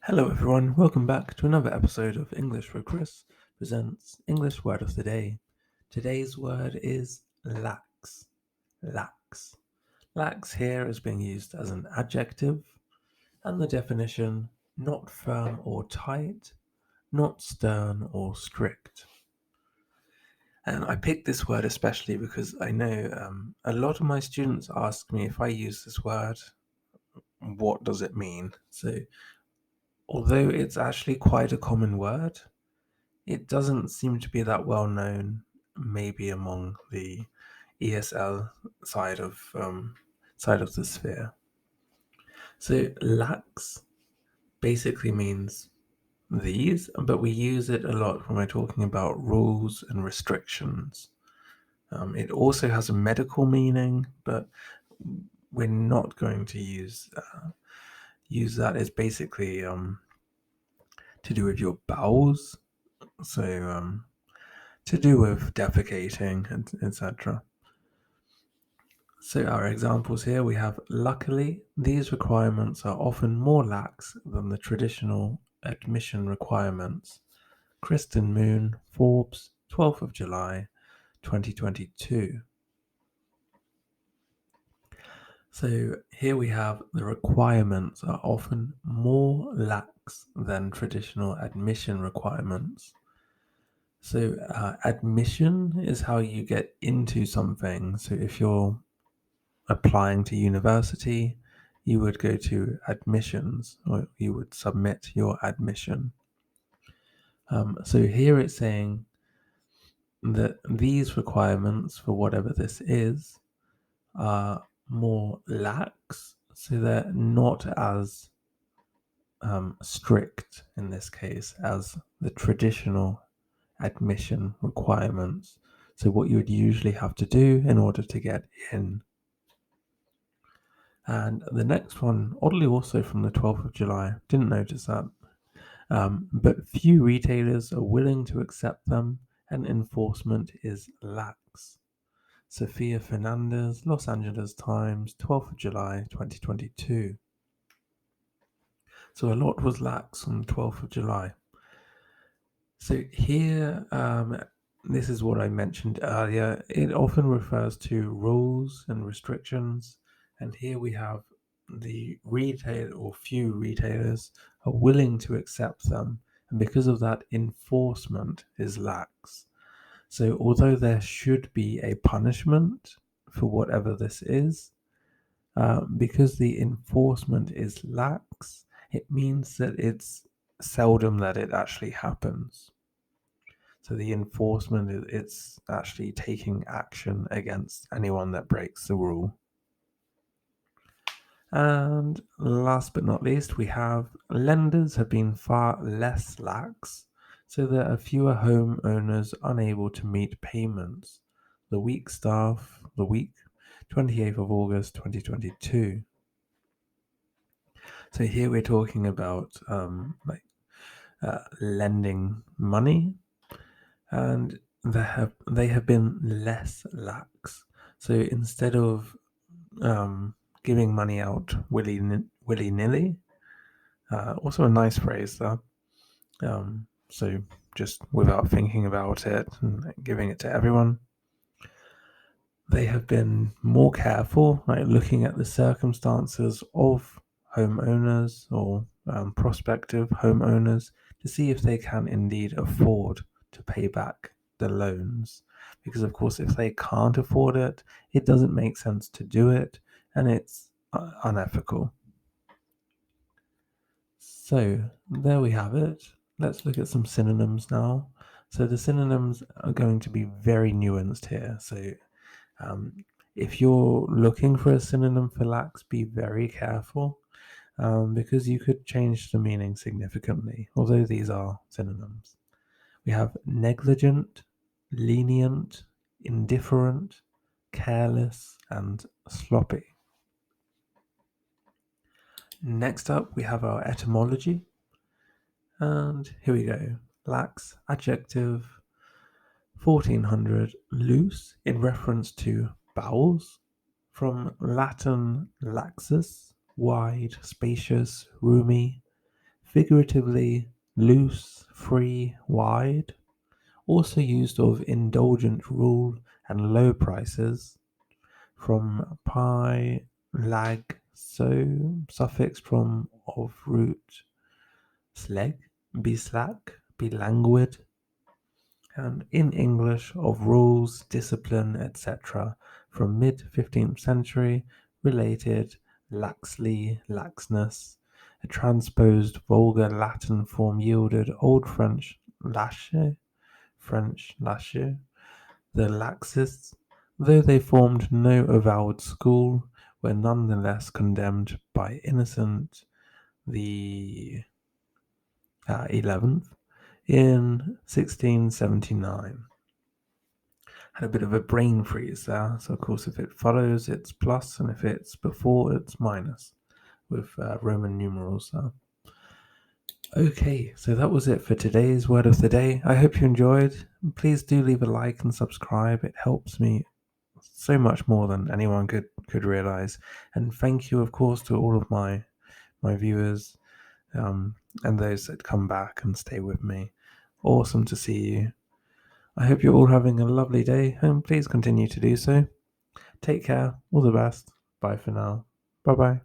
Hello everyone, welcome back to another episode of English for Chris presents English word of the day. Today's word is lax. Lax. Lax here is being used as an adjective, and the definition: not firm or tight, not stern or strict. And I picked this word especially because I know a lot of my students ask me, if I use this word, what does it mean? So although it's actually quite a common word, it doesn't seem to be that well known, maybe among the ESL side of the sphere. So lax basically means these, but we use it a lot when we're talking about rules and restrictions. It also has a medical meaning, but we're not going to use that. It's basically to do with your bowels. So to do with defecating, etc. So our examples here we have: luckily, these requirements are often more lax than the traditional admission requirements. Kristen Moon, Forbes, 12th of July, 2022. So here we have: the requirements are often more lax than traditional admission requirements. So admission is how you get into something. So if you're applying to university, you would go to admissions, or you would submit your admission. So here it's saying that these requirements, for whatever this is, are more lax, so they're not as strict in this case as the traditional admission requirements. So what you would usually have to do in order to get in. And the next one, oddly also from the 12th of July, didn't notice that. But few retailers are willing to accept them, and enforcement is lax. Sophia Fernandez, Los Angeles Times, 12th of July, 2022. So a lot was lax on the 12th of July. So here, this is what I mentioned earlier. It often refers to rules and restrictions. And here we have the retail, or few retailers are willing to accept them. And because of that, enforcement is lax. So although there should be a punishment for whatever this is, because the enforcement is lax, it means that it's seldom that it actually happens. So the enforcement, it's actually taking action against anyone that breaks the rule. And last but not least, we have: lenders have been far less lax, so there are fewer homeowners unable to meet payments. The Week Staff, the week, 28th of August, 2022. So here we're talking about lending money, and they have been less lax. So instead of giving money out willy nilly, also a nice phrase there. So just without thinking about it and giving it to everyone, they have been more careful, like looking at the circumstances of homeowners or prospective homeowners to see if they can indeed afford to pay back the loans. Because, of course, if they can't afford it, it doesn't make sense to do it, and it's unethical. So, there we have it. Let's look at some synonyms now. So, the synonyms are going to be very nuanced here. So, if you're looking for a synonym for lax, be very careful, because you could change the meaning significantly, although these are synonyms. We have negligent, lenient, indifferent, careless, and sloppy. Next up, we have our etymology. And here we go. Lax, adjective, 1400, loose, in reference to bowels, from Latin laxus, wide, spacious, roomy. figuratively loose, free, wide, also used of indulgent rule and low prices, from pi, lag, so, suffix from of root sleg, be slack, be languid, and in English of rules, discipline, etc., from mid 15th century, related laxly, laxness, a transposed vulgar Latin form yielded Old French lâche, the laxists, though they formed no avowed school, were nonetheless condemned by Innocent the 11th in 1679. Had a bit of a brain freeze there. So, of course, if it follows, it's plus, and if it's before, it's minus, with Roman numerals there. Okay, so that was it for today's word of the day. I hope you enjoyed. Please do leave a like and subscribe. It helps me so much more than anyone could realize. And thank you, of course, to all of my viewers and those that come back and stay with me. Awesome to see you. I hope you're all having a lovely day, and please continue to do so. Take care. All the best. Bye for now. Bye bye.